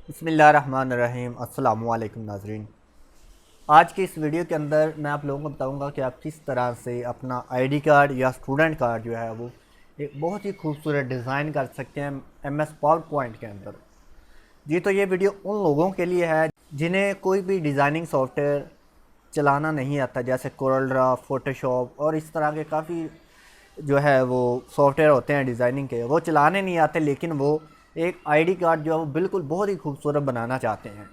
बिस्मिल्लाहिर्रहमानिर्रहीम। अस्सलामु अलैकुम नाज़रीन। आज की इस वीडियो के अंदर मैं आप लोगों को बताऊंगा कि आप किस तरह से अपना आईडी कार्ड या स्टूडेंट कार्ड जो है वो एक बहुत ही खूबसूरत डिज़ाइन कर सकते हैं एमएस पावर पॉइंट के अंदर। जी, तो ये वीडियो उन लोगों के लिए है जिन्हें कोई भी डिज़ाइनिंग सॉफ्टवेयर चलाना नहीं आता, जैसे कोरल ड्रा, फोटोशॉप और इस तरह के काफ़ी जो है वो सॉफ्टवेयर होते हैं डिज़ाइनिंग के, वो चलाने नहीं आते, लेकिन वो एक आईडी कार्ड जो है वो बिल्कुल बहुत ही खूबसूरत बनाना चाहते हैं।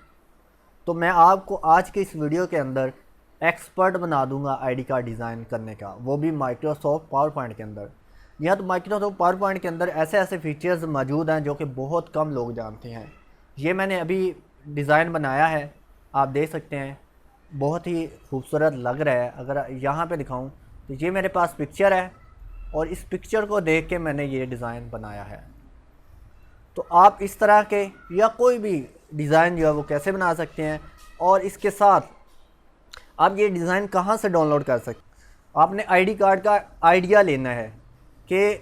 तो मैं आपको आज के इस वीडियो के अंदर एक्सपर्ट बना दूंगा आईडी कार्ड डिज़ाइन करने का, वो भी माइक्रोसॉफ्ट पावर पॉइंट के अंदर। यह तो माइक्रोसॉफ्ट पावर पॉइंट के अंदर ऐसे ऐसे फीचर्स मौजूद हैं जो कि बहुत कम लोग जानते हैं। ये मैंने अभी डिज़ाइन बनाया है, आप देख सकते हैं, बहुत ही खूबसूरत लग रहा है। अगर यहाँ पे दिखाऊं तो ये मेरे पास पिक्चर है और इस पिक्चर को देख के मैंने ये डिज़ाइन बनाया है। तो आप इस तरह के या कोई भी डिज़ाइन जो है वो कैसे बना सकते हैं, और इसके साथ आप ये डिज़ाइन कहाँ से डाउनलोड कर सकते हैं। आपने आईडी कार्ड का आइडिया लेना है कि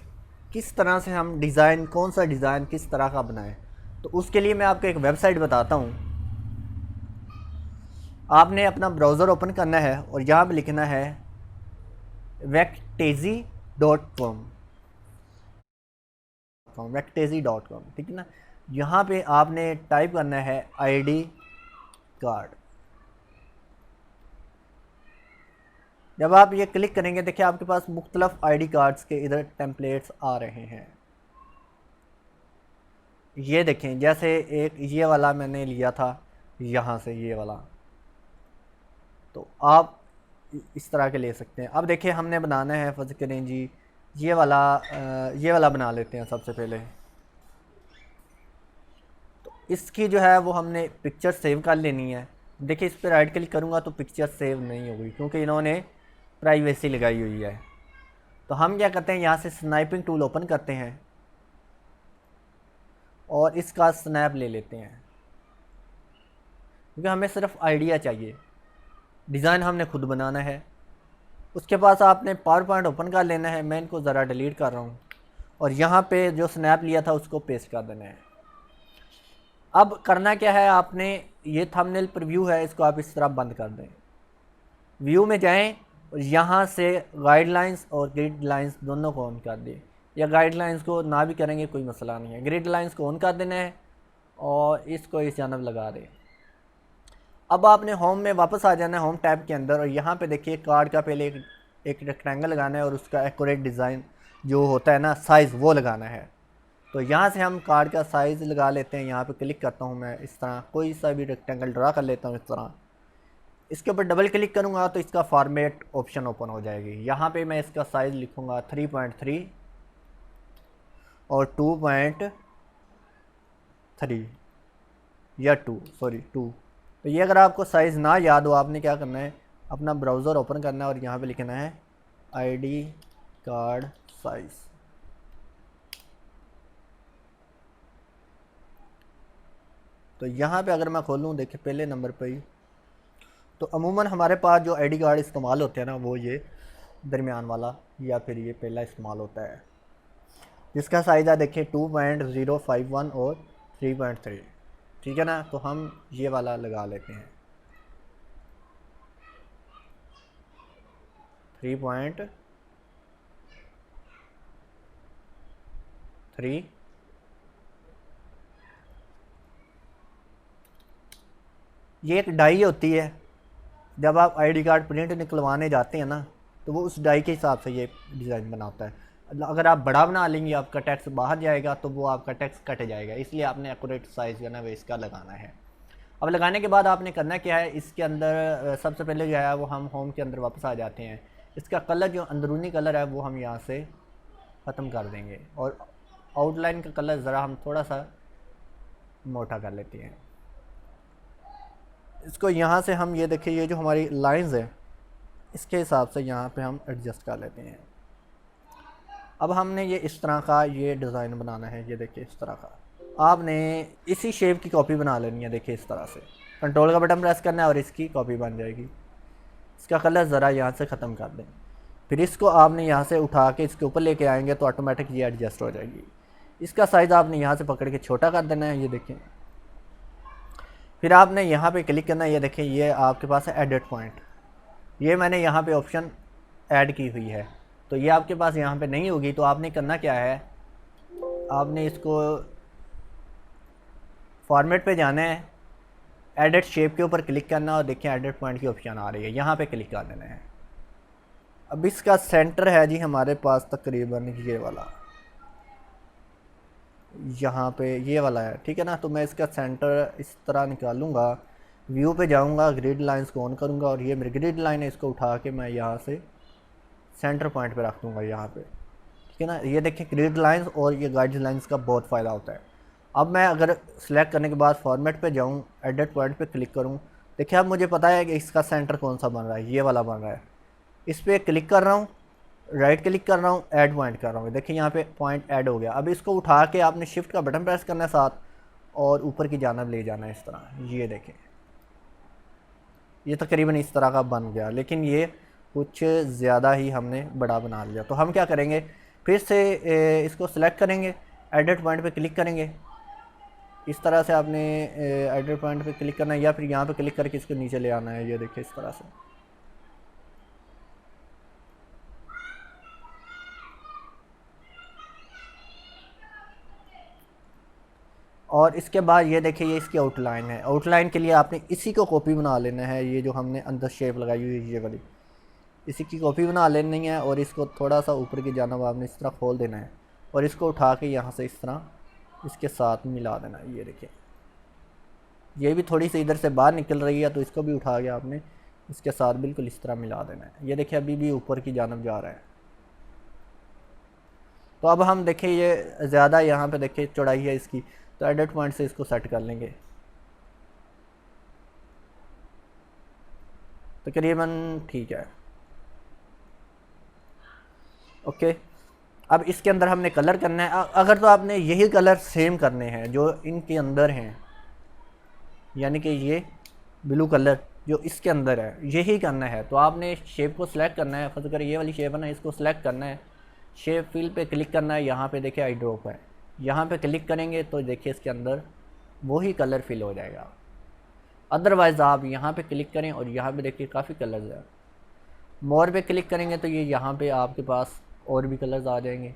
किस तरह से हम डिज़ाइन, कौन सा डिज़ाइन किस तरह का बनाएं। तो उसके लिए मैं आपको एक वेबसाइट बताता हूँ। आपने अपना ब्राउज़र ओपन करना है और यहाँ पर लिखना है vectezy.com, vectezy.com, ठीक है ना। यहाँ पे आपने टाइप करना है आईडी कार्ड। जब आप ये क्लिक करेंगे, देखिए आपके पास मुख्तलिफ आईडी कार्ड्स के इधर टेम्पलेट्स आ रहे हैं। ये देखें, जैसे एक ये वाला मैंने लिया था यहाँ से, ये वाला, तो आप इस तरह के ले सकते हैं। अब देखिए हमने बनाना है, फर्ज करें जी ये वाला बना लेते हैं सबसे पहले। तो इसकी जो है वो हमने पिक्चर सेव कर लेनी है। देखिए इस पर राइट क्लिक करूँगा तो पिक्चर सेव नहीं होगी क्योंकि इन्होंने प्राइवेसी लगाई हुई है। तो हम क्या करते हैं, यहाँ से स्नैपिंग टूल ओपन करते हैं और इसका स्नैप ले लेते हैं, क्योंकि हमें सिर्फ आइडिया चाहिए, डिज़ाइन हमने खुद बनाना है। उसके पास आपने पावर पॉइंट ओपन कर लेना है। मैं इनको ज़रा डिलीट कर रहा हूँ और यहाँ पे जो स्नैप लिया था उसको पेस्ट कर देना है। अब करना क्या है, आपने ये थंबनेल प्रीव्यू है, इसको आप इस तरह बंद कर दें। व्यू में जाएं और यहाँ से गाइडलाइंस और ग्रिड लाइंस दोनों को ऑन कर दें, या गाइडलाइंस को ना भी करेंगे कोई मसला नहीं है। ग्रिड लाइंस को ऑन कर देना है और इसको इस जानब लगा दें। अब आपने होम में वापस आ जाना है, होम टैब के अंदर, और यहाँ पे देखिए कार्ड का पहले एक रेक्टेंगल लगाना है और उसका एक्यूरेट डिज़ाइन जो होता है ना, साइज़, वो लगाना है। तो यहाँ से हम कार्ड का साइज़ लगा लेते हैं। यहाँ पे क्लिक करता हूँ मैं, इस तरह कोई सा भी रेक्टेंगल ड्रा कर लेता हूँ इस तरह। इसके ऊपर डबल क्लिक करूँगा तो इसका फॉर्मेट ऑप्शन ओपन हो जाएगी। यहाँ पे मैं इसका साइज़ लिखूँगा 3.3 और 2.3 या 2, सॉरी 2। तो ये अगर आपको साइज़ ना याद हो, आपने क्या करना है, अपना ब्राउज़र ओपन करना है और यहाँ पे लिखना है आईडी कार्ड साइज़। तो यहाँ पे अगर मैं खोलूँ, देखिए पहले नंबर पे ही, तो अमूमन हमारे पास जो आईडी कार्ड इस्तेमाल होते हैं ना, वो ये दरमियान वाला या फिर ये पहला इस्तेमाल होता है, जिसका साइज़ है देखिए 2.051 और 3.3, ठीक है ना। तो हम ये वाला लगा लेते हैं 3.3। ये एक डाई होती है, जब आप आईडी कार्ड प्रिंट निकलवाने जाते हैं ना, तो वो उस डाई के हिसाब से ये डिज़ाइन बनाता है। अगर आप बड़ा बना लेंगे, आपका टैक्स बाहर जाएगा तो वो आपका टैक्स कट जाएगा, इसलिए आपने एक्यूरेट साइज़ जो है ना वो इसका लगाना है। अब लगाने के बाद आपने करना क्या है, इसके अंदर सबसे पहले जो है वो हम होम के अंदर वापस आ जाते हैं। इसका कलर, जो अंदरूनी कलर है, वो हम यहाँ से ख़त्म कर देंगे और आउटलाइन का कलर ज़रा हम थोड़ा सा मोटा कर लेते हैं। इसको यहाँ से हम, ये देखिए, ये जो हमारी लाइंस है इसके हिसाब से यहाँ पे हम एडजस्ट कर लेते हैं। अब हमने ये इस तरह का ये डिज़ाइन बनाना है। ये देखिए इस तरह का आपने इसी शेप की कॉपी बना लेनी है। देखिए इस तरह से कंट्रोल का बटन प्रेस करना है और इसकी कॉपी बन जाएगी। इसका कलर ज़रा यहाँ से ख़त्म कर दें, फिर इसको आपने यहाँ से उठा के इसके ऊपर लेके आएंगे तो ऑटोमेटिक ये एडजस्ट हो जाएगी। इसका साइज़ आपने यहाँ से पकड़ के छोटा कर देना है। ये देखें, फिर आपने यहाँ पे क्लिक करना है, ये देखिए ये आपके पास है एडिट पॉइंट, ये मैंने यहाँ पे ऑप्शन ऐड की हुई है। तो ये आपके पास यहाँ पे नहीं होगी, तो आपने करना क्या है, आपने इसको फॉर्मेट पे जाना है, एडिट शेप के ऊपर क्लिक करना और देखिए एडिट पॉइंट की ऑप्शन आ रही है, यहाँ पे क्लिक कर देना है। अब इसका सेंटर है जी हमारे पास तकरीबन ये वाला, यहाँ पे ये वाला है, ठीक है ना। तो मैं इसका सेंटर इस तरह निकालूंगा, व्यू पे जाऊंगा, ग्रिड लाइंस को ऑन करूंगा और ये मेरी ग्रिड लाइन है, इसको उठा के मैं यहाँ से सेंटर पॉइंट पे रख दूंगा यहाँ पे, ठीक है ना। ये देखिए ग्रिड लाइंस और ये गाइड लाइंस का बहुत फ़ायदा होता है। अब मैं अगर सिलेक्ट करने के बाद फॉर्मेट पे जाऊँ, एडिट पॉइंट पे क्लिक करूँ, देखिए अब मुझे पता है कि इसका सेंटर कौन सा बन रहा है, ये वाला बन रहा है। इस पर क्लिक कर रहा हूँ, राइट क्लिक कर रहा हूँ, ऐड पॉइंट कर रहा हूँ, देखिए यहाँ पे पॉइंट ऐड हो गया। अब इसको उठा के आपने शिफ्ट का बटन प्रेस करना है साथ और ऊपर की जानब ले जाना है इस तरह, ये देखें ये तकरीबन इस तरह का बन गया, लेकिन ये कुछ ज़्यादा ही हमने बड़ा बना लिया। तो हम क्या करेंगे, फिर से इसको सेलेक्ट करेंगे, एडिट पॉइंट पे क्लिक करेंगे, इस तरह से आपने एडिट पॉइंट पे क्लिक करना है या फिर यहाँ पे क्लिक करके इसको नीचे ले आना है, ये देखिए इस तरह से। और इसके बाद ये देखिए ये इसकी आउटलाइन है, आउटलाइन के लिए आपने इसी को कॉपी बना लेना है, ये जो हमने अंदर शेप लगाई हुई है ये वाली, इसी की कॉपी बना लेनी है और इसको थोड़ा सा ऊपर की जानब आपने इस तरह खोल देना है और इसको उठा के यहाँ से इस तरह इसके साथ मिला देना है। ये देखिए ये भी थोड़ी सी इधर से बाहर निकल रही है, तो इसको भी उठा के आपने इसके साथ बिल्कुल इस तरह मिला देना है। ये देखिए अभी भी ऊपर की जानब जा रहा है। तो अब हम देखें ये ज़्यादा यहाँ पे देखिए चौड़ाई है इसकी, तो एडिट पॉइंट से इसको सेट कर लेंगे तकरीबन, ठीक है ओके। अब इसके अंदर हमने कलर करना है, अगर तो आपने यही कलर सेम करने हैं जो इनके अंदर हैं, यानी कि ये ब्लू कलर जो इसके अंदर है यही करना है, तो आपने शेप को सिलेक्ट करना है। फर्स्ट कर ये वाली शेप है ना, इसको सिलेक्ट करना है, शेप फिल पे क्लिक करना है, यहाँ पे देखिए आई ड्रॉप है, यहाँ पे क्लिक करेंगे तो देखिए इसके अंदर वही कलर फिल हो जाएगा। अदरवाइज़ आप यहाँ पे क्लिक करें और यहाँ पे देखिए काफ़ी कलर्स है, मोर पे क्लिक करेंगे तो ये यहाँ पे आपके पास और भी कलर्स आ जाएंगे।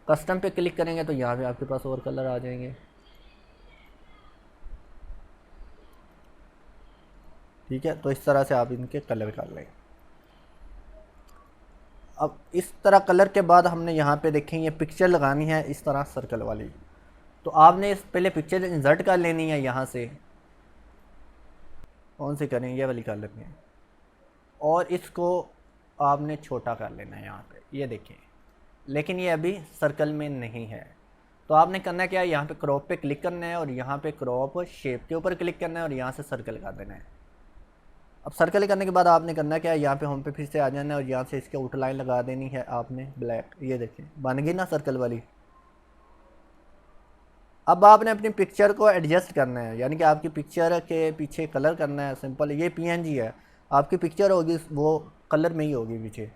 कस्टम पे क्लिक करेंगे तो यहाँ पे आपके पास और कलर आ जाएंगे, ठीक है। तो इस तरह से आप इनके कलर कर लें। अब इस तरह कलर के बाद हमने यहाँ पे देखें ये पिक्चर लगानी है इस तरह सर्कल वाली, तो आपने इस पहले पिक्चर इंसर्ट कर लेनी है, यहाँ से कौन सी करें, ये वाली कर लेते हैं, और इसको आपने छोटा कर लेना है यहाँ पे, ये देखें। लेकिन ये अभी सर्कल में नहीं है, तो आपने करना क्या है, यहाँ पे क्रॉप पे क्लिक करना है और यहाँ पे क्रॉप शेप के ऊपर क्लिक करना है और यहाँ से सर्कल कर देना है। अब सर्कल करने के बाद आपने करना क्या है, यहाँ पे होम पे फिर से आ जाना है और यहाँ से इसके आउटलाइन लगा देनी है आपने ब्लैक, ये देखें बन गई ना सर्कल वाली। अब आपने अपनी पिक्चर को एडजस्ट करना है, यानी कि आपकी पिक्चर के पीछे कलर करना है, सिंपल। ये पीएनजी है, आपकी पिक्चर होगी वो कलर में ही होगी पीछे।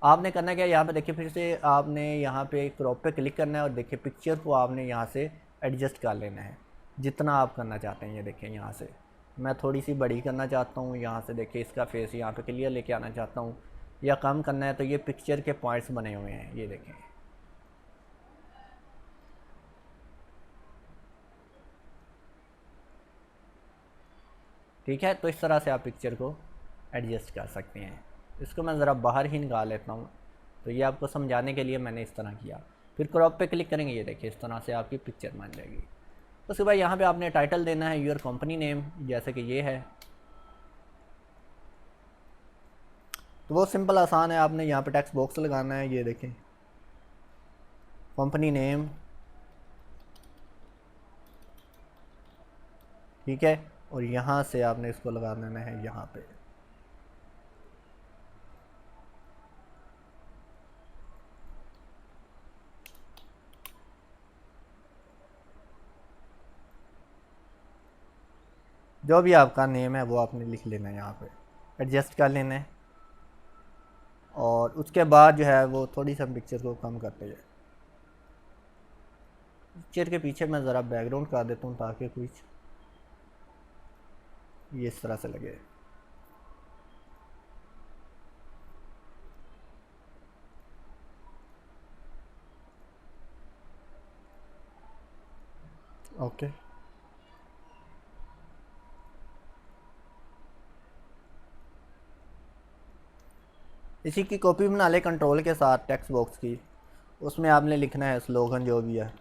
आपने करना क्या है, यहाँ पे देखिए फिर से आपने यहाँ पे क्रॉप पे क्लिक करना है और देखिए पिक्चर को आपने यहाँ से एडजस्ट कर लेना है जितना आप करना चाहते हैं। ये देखें यहाँ से मैं थोड़ी सी बड़ी करना चाहता हूँ, यहाँ से देखिए इसका फेस यहाँ पे क्लियर लेके आना चाहता हूँ, या कम करना है तो ये पिक्चर के पॉइंट्स बने हुए हैं, ये देखें। ठीक है, तो इस तरह से आप पिक्चर को एडजस्ट कर सकते हैं। इसको मैं ज़रा बाहर ही निकाल लेता हूँ, तो ये आपको समझाने के लिए मैंने इस तरह किया। फिर क्रॉप पे क्लिक करेंगे, ये देखिए इस तरह से आपकी पिक्चर बन जाएगी। उसके बाद यहाँ पे आपने टाइटल देना है योर कंपनी नेम, जैसे कि ये है, तो वो सिंपल आसान है। आपने यहाँ पे टेक्स्ट बॉक्स लगाना है, ये देखें कंपनी नेम, ठीक है, और यहाँ से आपने इसको लगा देना है यहाँ पे। जो भी आपका नेम है वो आपने लिख लेना है, यहाँ पे एडजस्ट कर लेना है, और उसके बाद जो है वो थोड़ी सी पिक्चर को कम करते जाए। पिक्चर के पीछे मैं ज़रा बैकग्राउंड कर देता हूँ ताकि कुछ ये इस तरह से लगे। ओके, इसी की कॉपी बना ले कंट्रोल के साथ टेक्स्ट बॉक्स की, उसमें आपने लिखना है स्लोगन जो भी है।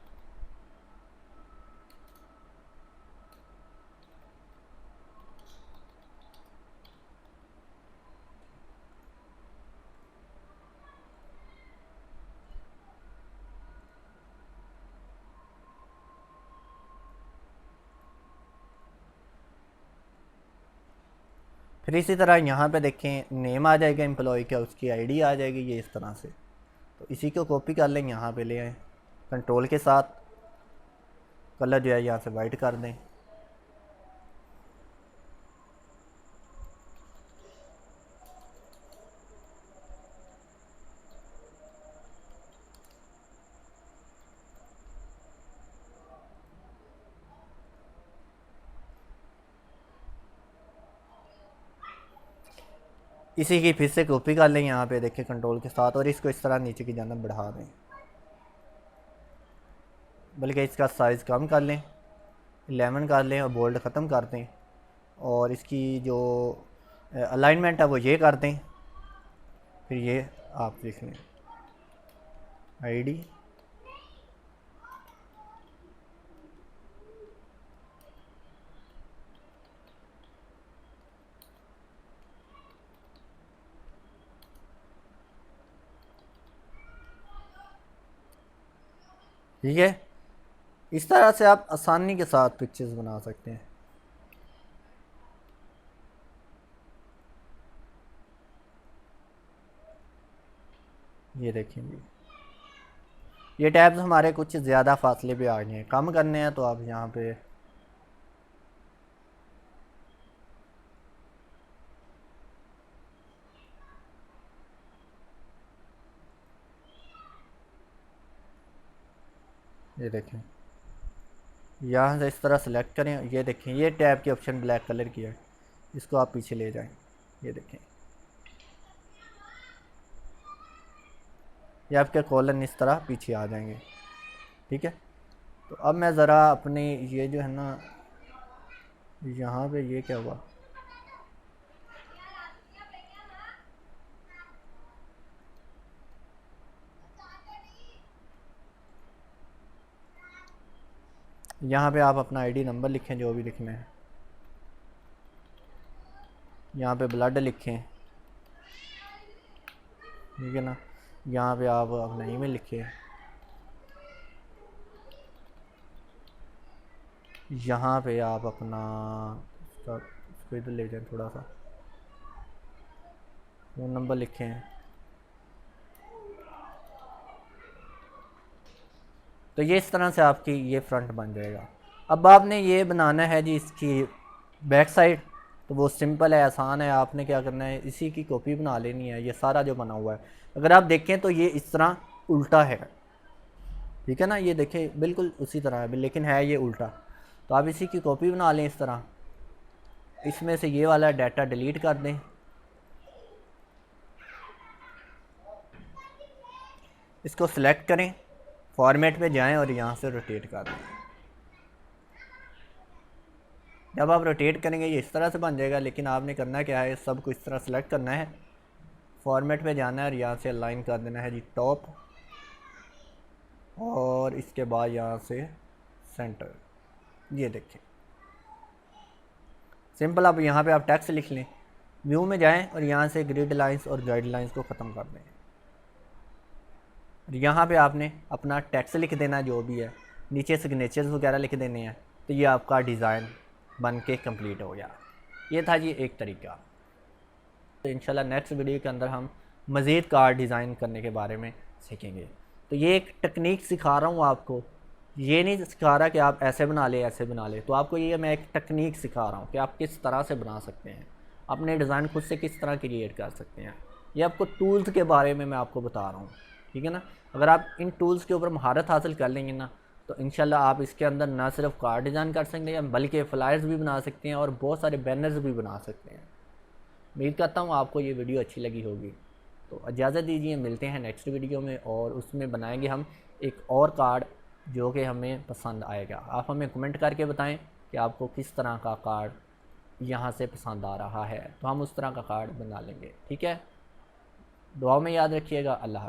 फिर इसी तरह यहाँ पे देखें नेम आ जाएगा एम्प्लॉय का, उसकी आईडी आ जाएगी ये इस तरह से। तो इसी को कॉपी कर लें, यहाँ पे ले आएँ कंट्रोल के साथ, कलर जो है यहाँ से वाइट कर दें। इसी की फिर से कॉपी कर लें यहाँ पे देखें कंट्रोल के साथ, और इसको इस तरह नीचे की जानब बढ़ा दें, बल्कि इसका साइज़ कम कर लें, 11 कर लें और बोल्ड ख़त्म कर दें, और इसकी जो अलाइनमेंट है वो ये कर दें। फिर ये आप लिख लें आईडी, ठीक है। इस तरह से आप आसानी के साथ पिक्चर्स बना सकते हैं। ये देखेंगे, ये टैब्स हमारे कुछ ज़्यादा फासले पे आ गए हैं, कम करने हैं तो आप यहाँ पे ये देखें, यहाँ से इस तरह सेलेक्ट करें। ये देखें, ये टैब की ऑप्शन ब्लैक कलर की है, इसको आप पीछे ले जाएं। ये देखें, ये आपके कॉलन इस तरह पीछे आ जाएंगे, ठीक है। तो अब मैं ज़रा अपने ये जो है ना, यहाँ पे ये क्या हुआ, यहाँ पे आप अपना आईडी नंबर लिखें जो भी लिखना है, यहाँ पे ब्लड लिखें, ठीक है ना। यहाँ पे आप अपना ईमेल लिखें, यहाँ पे आप अपना इसको इधर ले जाएं थोड़ा सा, फ़ोन नंबर लिखें। तो ये इस तरह से आपकी ये फ्रंट बन जाएगा। अब आपने ये बनाना है जी इसकी बैक साइड, तो वो सिंपल है, आसान है। आपने क्या करना है, इसी की कॉपी बना लेनी है, ये सारा जो बना हुआ है। अगर आप देखें तो ये इस तरह उल्टा है, ठीक है ना। ये देखें बिल्कुल उसी तरह है, लेकिन है ये उल्टा। तो आप इसी की कॉपी बना लें इस तरह, इसमें से ये वाला डाटा डिलीट कर दें, इसको सिलेक्ट करें, फॉर्मेट पे जाएं और यहाँ से रोटेट कर दें। जब आप रोटेट करेंगे ये इस तरह से बन जाएगा, लेकिन आपने करना क्या है, सब को इस तरह सेलेक्ट करना है, फॉर्मेट पे जाना है और यहाँ से अलाइन कर देना है जी टॉप, और इसके बाद यहाँ से सेंटर। ये देखें सिंपल। अब यहाँ पे आप टेक्स्ट लिख लें, व्यू में जाएं और यहाँ से ग्रिड लाइंस और गाइडलाइंस को ख़त्म कर दें। यहाँ पे आपने अपना टेक्स्ट लिख देना जो भी है, नीचे सिग्नेचर्स वगैरह लिख देने हैं। तो ये आपका डिज़ाइन बन के कम्प्लीट हो गया। ये था जी एक तरीका। तो इंशाल्लाह नेक्स्ट वीडियो के अंदर हम मज़ीद कार्ड डिज़ाइन करने के बारे में सीखेंगे। तो ये एक टेक्निक सिखा रहा हूँ आपको, ये नहीं सिखा रहा कि आप ऐसे बना ले ऐसे बना ले। तो आपको ये मैं एक टेक्निक सिखा रहा हूँ कि आप किस तरह से बना सकते हैं, अपने डिज़ाइन खुद से किस तरह क्रिएट कर सकते हैं। ये आपको टूल्स के बारे में मैं आपको बता रहा हूँ, ठीक है ना। अगर आप इन टूल्स के ऊपर महारत हासिल कर लेंगे ना, तो इंशाल्लाह आप इसके अंदर ना सिर्फ कार्ड डिज़ाइन कर सकते हैं बल्कि फ्लायर्स भी बना सकते हैं और बहुत सारे बैनर्स भी बना सकते हैं। उम्मीद करता हूँ आपको ये वीडियो अच्छी लगी होगी। तो इजाज़त दीजिए, मिलते हैं नेक्स्ट वीडियो में और उसमें बनाएंगे हम एक और कार्ड जो कि हमें पसंद आएगा। आप हमें कमेंट करके बताएं कि आपको किस तरह का कार्ड यहाँ से पसंद आ रहा है, तो हम उस तरह का कार्ड बना लेंगे। ठीक है, दुआ में याद रखिएगा। अल्लाह हाफ़िज़।